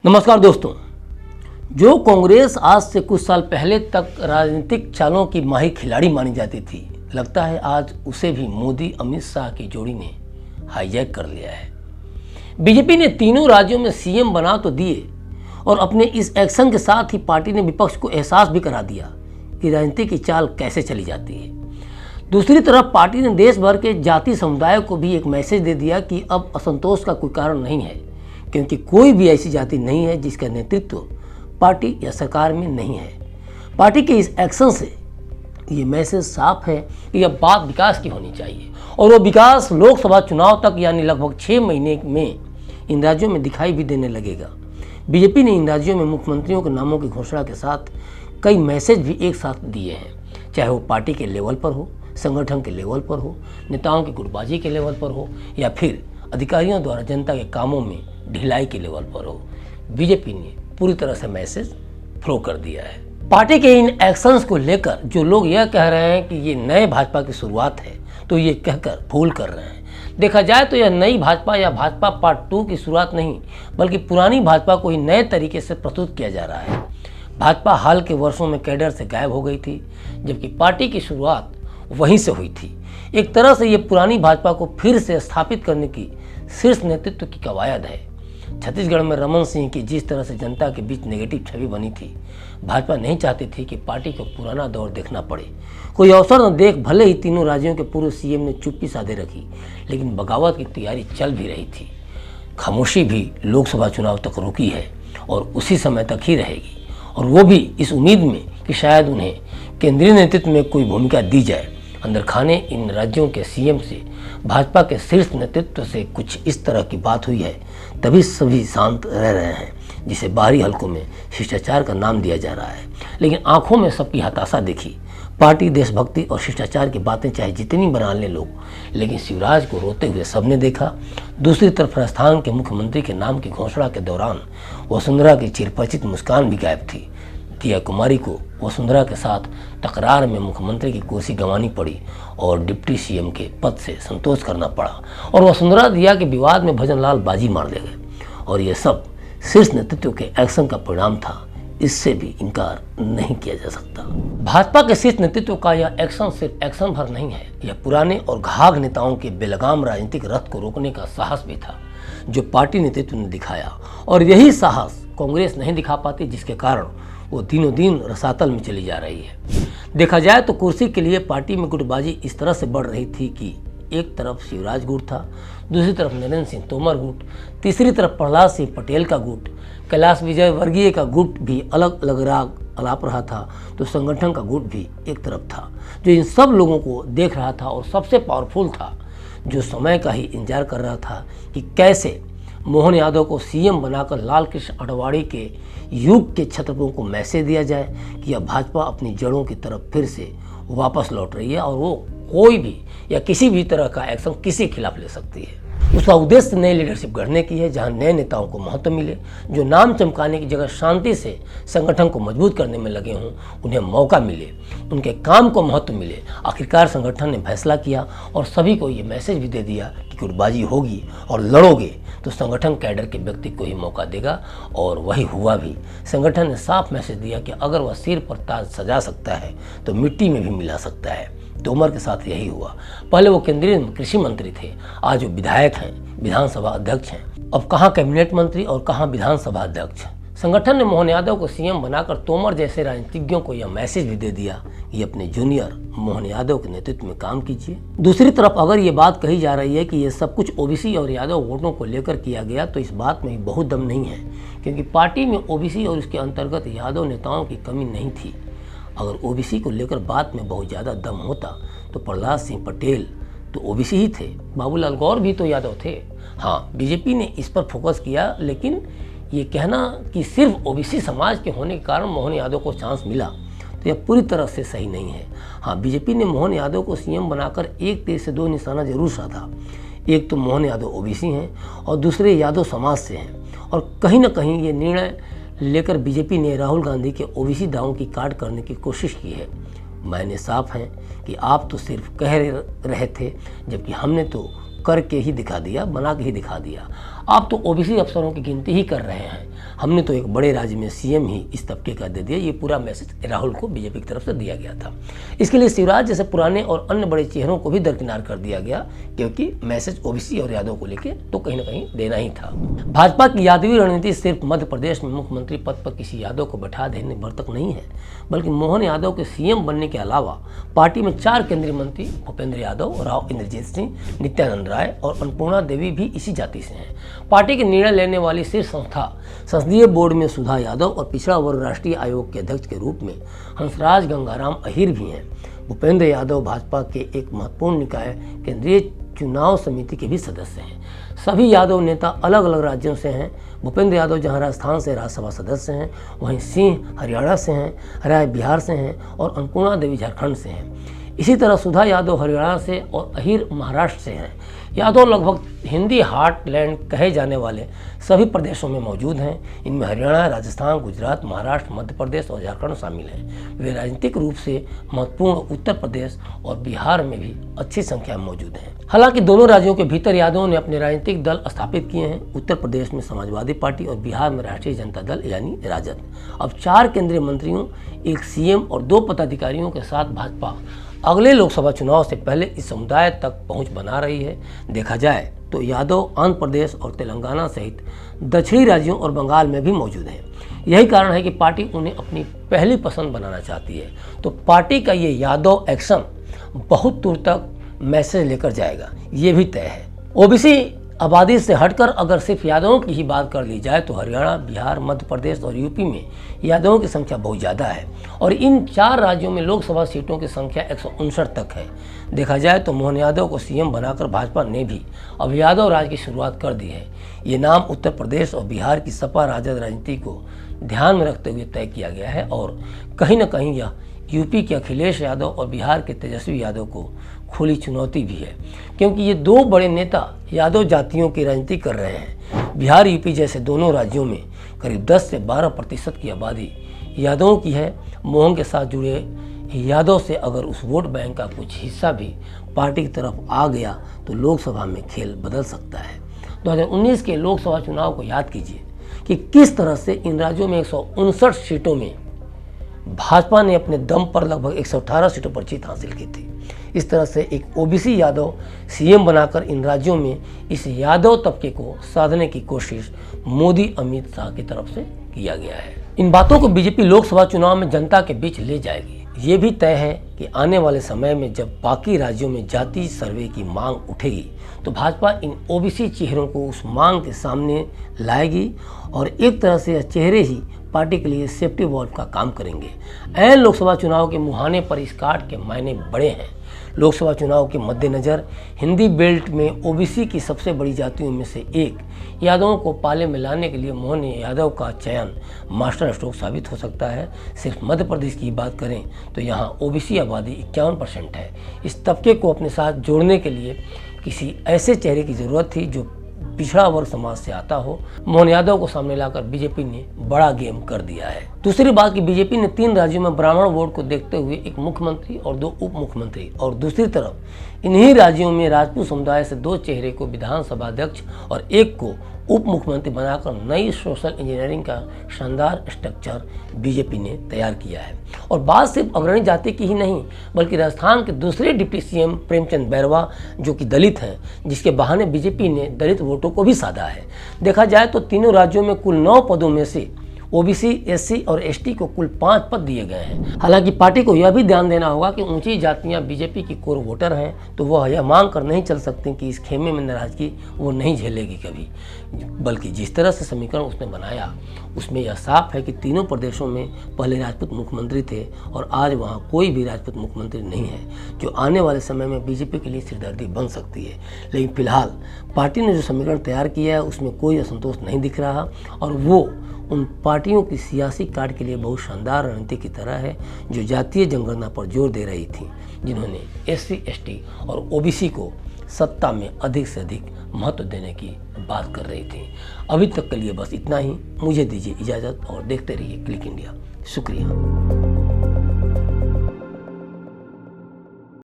नमस्कार दोस्तों। जो कांग्रेस आज से कुछ साल पहले तक राजनीतिक चालों की माहिर खिलाड़ी मानी जाती थी, लगता है आज उसे भी मोदी अमित शाह की जोड़ी ने हाईजैक कर लिया है। बीजेपी ने तीनों राज्यों में सीएम बना तो दिए और अपने इस एक्शन के साथ ही पार्टी ने विपक्ष को एहसास भी करा दिया कि राजनीति की चाल कैसे चली जाती है। दूसरी तरफ पार्टी ने देश भर के जाति समुदाय को भी एक मैसेज दे दिया कि अब असंतोष का कोई कारण नहीं है, क्योंकि कोई भी ऐसी जाति नहीं है जिसका नेतृत्व पार्टी या सरकार में नहीं है। पार्टी के इस एक्शन से ये मैसेज साफ है कि अब बात विकास की होनी चाहिए और वो विकास लोकसभा चुनाव तक यानी लगभग 6 महीने में इन राज्यों में दिखाई भी देने लगेगा। बीजेपी ने इन राज्यों में मुख्यमंत्रियों के नामों की घोषणा के साथ कई मैसेज भी एक साथ दिए हैं, चाहे वो पार्टी के लेवल पर हो, संगठन के लेवल पर हो, नेताओं की गुटबाजी के लेवल पर हो या फिर अधिकारियों द्वारा जनता के कामों में ढिलाई के लेवल पर हो। बीजेपी ने पूरी तरह से मैसेज फ्लो कर दिया है। पार्टी के इन एक्शंस को लेकर जो लोग यह कह रहे हैं कि ये नए भाजपा की शुरुआत है, तो ये कहकर भूल कर रहे हैं। देखा जाए तो यह नई भाजपा या भाजपा पार्ट 2 की शुरुआत नहीं, बल्कि पुरानी भाजपा को ही नए तरीके से प्रस्तुत किया जा रहा है। भाजपा हाल के वर्षों में कैडर से गायब हो गई थी, जबकि पार्टी की शुरुआत वहीं से हुई थी। एक तरह से ये पुरानी भाजपा को फिर से स्थापित करने की शीर्ष नेतृत्व की कवायद है। छत्तीसगढ़ में रमन सिंह की जिस तरह से जनता के बीच नेगेटिव छवि बनी थी, भाजपा नहीं चाहती थी कि पार्टी को पुराना दौर देखना पड़े। कोई अवसर न देख भले ही तीनों राज्यों के पूर्व सीएम ने चुप्पी साधे रखी, लेकिन बगावत की तैयारी चल भी रही थी। खामोशी भी लोकसभा चुनाव तक रुकी है और उसी समय तक ही रहेगी, और वो भी इस उम्मीद में कि शायद उन्हें केंद्रीय नेतृत्व में कोई भूमिका दी जाए। अंदर खाने इन राज्यों के सीएम से भाजपा के शीर्ष नेतृत्व से कुछ इस तरह की बात हुई है, तभी सभी शांत रह रहे हैं, जिसे बाहरी हलकों में शिष्टाचार का नाम दिया जा रहा है। लेकिन आंखों में सबकी हताशा देखी। पार्टी देशभक्ति और शिष्टाचार की बातें चाहे जितनी बना लें लोग, लेकिन शिवराज को रोते हुए सबने देखा। दूसरी तरफ राजस्थान के मुख्यमंत्री के नाम की घोषणा के दौरान वसुंधरा की चिरपरिचित मुस्कान भी गायब थी। दिया कुमारी को वसुंधरा के साथ तकरार में मुख्यमंत्री की कुर्सी गंवानी पड़ी और डिप्टी सीएम के पद से संतोष करना पड़ा, और वसुंधरा दिया के विवाद में भजनलाल बाजी मार ले गए। और ये सब शीर्ष नेतृत्व के एक्शन का परिणाम था, इससे भी इनकार नहीं किया जा सकता। भाजपा के शीर्ष नेतृत्व का यह एक्शन सिर्फ एक्शन भर नहीं है, यह पुराने और घाघ नेताओं के बेलगाम राजनीतिक रथ को रोकने का साहस भी था, जो पार्टी नेतृत्व ने दिखाया। और यही साहस कांग्रेस नहीं दिखा पाती, जिसके कारण वो दिनों दिन रसातल में चली जा रही है। देखा जाए तो कुर्सी के लिए पार्टी में गुटबाजी इस तरह से बढ़ रही थी कि एक तरफ शिवराज गुट था, दूसरी तरफ नरेंद्र सिंह तोमर गुट, तीसरी तरफ प्रहलाद सिंह पटेल का गुट, कैलाश विजय वर्गीय का गुट भी अलग अलग राग अलाप रहा था, तो संगठन का गुट भी एक तरफ था, जो इन सब लोगों को देख रहा था और सबसे पावरफुल था, जो समय का ही इंतजार कर रहा था कि कैसे मोहन यादव को सीएम बनाकर लाल कृष्ण आडवाणी के युग के छत्रपों को मैसेज दिया जाए कि अब भाजपा अपनी जड़ों की तरफ फिर से वापस लौट रही है और वो कोई भी या किसी भी तरह का एक्शन किसी के खिलाफ ले सकती है। उसका उद्देश्य नई लीडरशिप गढ़ने की है, जहां नए नेताओं को महत्व मिले, जो नाम चमकाने की जगह शांति से संगठन को मजबूत करने में लगे हों, उन्हें मौका मिले, उनके काम को महत्व मिले। आखिरकार संगठन ने फैसला किया और सभी को ये मैसेज भी दे दिया कि गुटबाजी होगी और लड़ोगे तो संगठन कैडर के व्यक्ति को ही मौका देगा, और वही हुआ भी। संगठन ने साफ मैसेज दिया कि अगर वह सिर पर ताज सजा सकता है तो मिट्टी में भी मिला सकता है। तोमर के साथ यही हुआ। पहले वो केंद्रीय कृषि मंत्री थे, आज वो विधायक हैं, विधानसभा अध्यक्ष हैं। अब कहाँ कैबिनेट मंत्री और कहाँ विधानसभा अध्यक्ष। संगठन ने मोहन यादव को सीएम बनाकर तोमर जैसे राजनीतिज्ञों को यह मैसेज भी दे दिया कि अपने जूनियर मोहन यादव के नेतृत्व में काम कीजिए। दूसरी तरफ अगर ये बात कही जा रही है कि ये सब कुछ ओबीसी और यादव वोटों को लेकर किया गया, तो इस बात में भी बहुत दम नहीं है, क्योंकि पार्टी में ओबीसी और उसके अंतर्गत यादव नेताओं की कमी नहीं थी। अगर ओबीसी को लेकर बात में बहुत ज़्यादा दम होता तो प्रहलाद सिंह पटेल तो ओबीसी ही थे, बाबूलाल गौर भी तो यादव थे। हाँ, बीजेपी ने इस पर फोकस किया, लेकिन ये कहना कि सिर्फ ओबीसी समाज के होने के कारण मोहन यादव को चांस मिला, तो यह पूरी तरह से सही नहीं है। हाँ, बीजेपी ने मोहन यादव को सीएम बनाकर एक तीर से 2 निशाना जरूर साधा। एक तो मोहन यादव ओबीसी हैं और दूसरे यादव समाज से हैं, और कहीं ना कहीं ये निर्णय लेकर बीजेपी ने राहुल गांधी के ओबीसी दावों की काट करने की कोशिश की है। मायने साफ हैं कि आप तो सिर्फ कह रहे थे, जबकि हमने तो करके ही दिखा दिया, बना के ही दिखा दिया। आप तो ओबीसी अफसरों की गिनती ही कर रहे हैं, हमने तो एक बड़े राज्य में सीएम ही इस तबके का दे दिया। ये पूरा मैसेज राहुल को बीजेपी की तरफ से दिया गया था। इसके लिए शिवराज जैसे पुराने और अन्य बड़े चेहरों को भी दरकिनार कर दिया गया, क्योंकि मैसेज ओबीसी और यादव को लेकर तो कहीं ना कहीं देना ही था। भाजपा की यादवी रणनीति सिर्फ मध्य प्रदेश में मुख्यमंत्री पद पर किसी यादव को बैठा देने भर तक नहीं है, बल्कि मोहन यादव के सीएम बनने के अलावा पार्टी में 4 केंद्रीय मंत्री भूपेंद्र यादव, राव इंद्रजीत सिंह, नित्यानंद राय और अन्नपूर्णा देवी भी इसी जाति से हैं। पार्टी के निर्णय लेने वाली शीर्ष संस्था संसदीय बोर्ड में सुधा यादव और पिछड़ा वर्ग राष्ट्रीय आयोग के अध्यक्ष के रूप में हंसराज गंगाराम अहीर भी हैं। भूपेंद्र यादव भाजपा के एक महत्वपूर्ण निकाय केंद्रीय चुनाव समिति के भी सदस्य हैं। सभी यादव नेता अलग अलग राज्यों से हैं। भूपेंद्र यादव जहां राजस्थान से राज्यसभा सदस्य हैं, वहीं सिंह हरियाणा से हैं, राय बिहार से हैं और अन्नपूर्णा देवी झारखंड से हैं। इसी तरह सुधा यादव हरियाणा से और अहीर महाराष्ट्र से हैं। यादव लगभग हिंदी हार्टलैंड कहे जाने वाले सभी प्रदेशों में मौजूद हैं। इनमें हरियाणा, राजस्थान, गुजरात, महाराष्ट्र, मध्य प्रदेश और झारखंड शामिल हैं। वे राजनीतिक रूप से महत्वपूर्ण उत्तर प्रदेश और बिहार में भी अच्छी संख्या में मौजूद हैं। हालांकि दोनों राज्यों के भीतर यादवों ने अपने राजनीतिक दल स्थापित किए हैं। उत्तर प्रदेश में समाजवादी पार्टी और बिहार में राष्ट्रीय जनता दल यानी राजद। अब 4 केंद्रीय मंत्रियों, 1 सीएम और 2 पदाधिकारियों के साथ भाजपा अगले लोकसभा चुनाव से पहले इस समुदाय तक पहुंच बना रही है। देखा जाए तो यादव आंध्र प्रदेश और तेलंगाना सहित दक्षिणी राज्यों और बंगाल में भी मौजूद हैं। यही कारण है कि पार्टी उन्हें अपनी पहली पसंद बनाना चाहती है। तो पार्टी का ये यादव एक्शन बहुत दूर तक मैसेज लेकर जाएगा, ये भी तय है। ओबीसी आबादी से हटकर अगर सिर्फ यादवों की ही बात कर ली जाए तो हरियाणा, बिहार, मध्य प्रदेश और यूपी में यादवों की संख्या बहुत ज़्यादा है और इन 4 राज्यों में लोकसभा सीटों की संख्या 159 तक है। देखा जाए तो मोहन यादव को सीएम बनाकर भाजपा ने भी अब यादव राज की शुरुआत कर दी है। ये नाम उत्तर प्रदेश और बिहार की सपा राजद राजनीति को ध्यान में रखते हुए तय किया गया है और कहीं ना कहीं यह यूपी के अखिलेश यादव और बिहार के तेजस्वी यादव को खुली चुनौती भी है, क्योंकि ये 2 बड़े नेता यादव जातियों की राजनीति कर रहे हैं। बिहार, यूपी जैसे दोनों राज्यों में करीब 10 से 12% की आबादी यादवों की है। मोहन के साथ जुड़े यादव से अगर उस वोट बैंक का कुछ हिस्सा भी पार्टी की तरफ आ गया तो लोकसभा में खेल बदल सकता है। 2019 के लोकसभा चुनाव को याद कीजिए कि किस तरह से इन राज्यों में 159 सीटों में भाजपा ने अपने दम पर लगभग 118 सीटों पर जीत हासिल की थी। इस तरह से एक ओबीसी यादव सीएम बनाकर इन राज्यों में इस यादव तबके को साधने की कोशिश मोदी अमित शाह की तरफ से किया गया है। इन बातों को बीजेपी लोकसभा चुनाव में जनता के बीच ले जाएगी। ये भी तय है कि आने वाले समय में जब बाकी राज्यों में जाति सर्वे की मांग उठेगी तो भाजपा इन ओबीसी चेहरों को उस मांग के सामने लाएगी और एक तरह से यह चेहरे ही पार्टी के लिए सेफ्टी वॉल्व का काम करेंगे। ऐन लोकसभा चुनाव के मुहाने पर इस कार्ड के मायने बड़े हैं। लोकसभा चुनाव के मद्देनज़र हिंदी बेल्ट में ओबीसी की सबसे बड़ी जातियों में से एक यादवों को पाले में लाने के लिए मोहन यादव का चयन मास्टर स्ट्रोक साबित हो सकता है। सिर्फ मध्य प्रदेश की बात करें तो यहाँ ओबीसी आबादी 51% है। इस तबके को अपने साथ जोड़ने के लिए किसी ऐसे चेहरे की ज़रूरत थी जो पिछड़ा वर्ग समाज से आता हो। मोहन यादव को सामने लाकर बीजेपी ने बड़ा गेम कर दिया है। दूसरी बात कि बीजेपी ने 3 राज्यों में ब्राह्मण वोट को देखते हुए एक मुख्यमंत्री और 2 उप मुख्यमंत्री और दूसरी तरफ इन्हीं राज्यों में राजपूत समुदाय से 2 चेहरे को विधानसभा अध्यक्ष और 1 को उप मुख्यमंत्री बनाकर नई सोशल इंजीनियरिंग का शानदार स्ट्रक्चर बीजेपी ने तैयार किया है। और बात सिर्फ अग्रणी जाति की ही नहीं बल्कि राजस्थान के दूसरे डिप्टी सीएम प्रेमचंद बैरवा जो कि दलित हैं, जिसके बहाने बीजेपी ने दलित वोटों को भी साधा है। देखा जाए तो तीनों राज्यों में कुल 9 पदों में से ओबीसी, एससी और एसटी को कुल 5 पद दिए गए हैं। हालांकि पार्टी को यह भी ध्यान देना होगा कि ऊंची जातियां बीजेपी की कोर वोटर हैं, तो वह यह मांग कर नहीं चल सकती कि इस खेमे में नाराजगी वो नहीं झेलेगी कभी, बल्कि जिस तरह से समीकरण उसने बनाया उसमें यह साफ है कि तीनों प्रदेशों में पहले राजपूत मुख्यमंत्री थे और आज वहाँ कोई भी राजपूत मुख्यमंत्री नहीं है, जो आने वाले समय में बीजेपी के लिए सिरदर्दी बन सकती है। लेकिन फिलहाल पार्टी ने जो समीकरण तैयार किया है उसमें कोई असंतोष नहीं दिख रहा और वो उन पार्टियों की सियासी कार्ड के लिए बहुत शानदार रणनीति की तरह है जो जातीय जनगणना पर जोर दे रही थी, जिन्होंने एससी, एसटी और ओबीसी को सत्ता में अधिक से अधिक महत्व देने की बात कर रही थी। अभी तक के लिए बस इतना ही। मुझे दीजिए इजाज़त और देखते रहिए क्लिक इंडिया। शुक्रिया।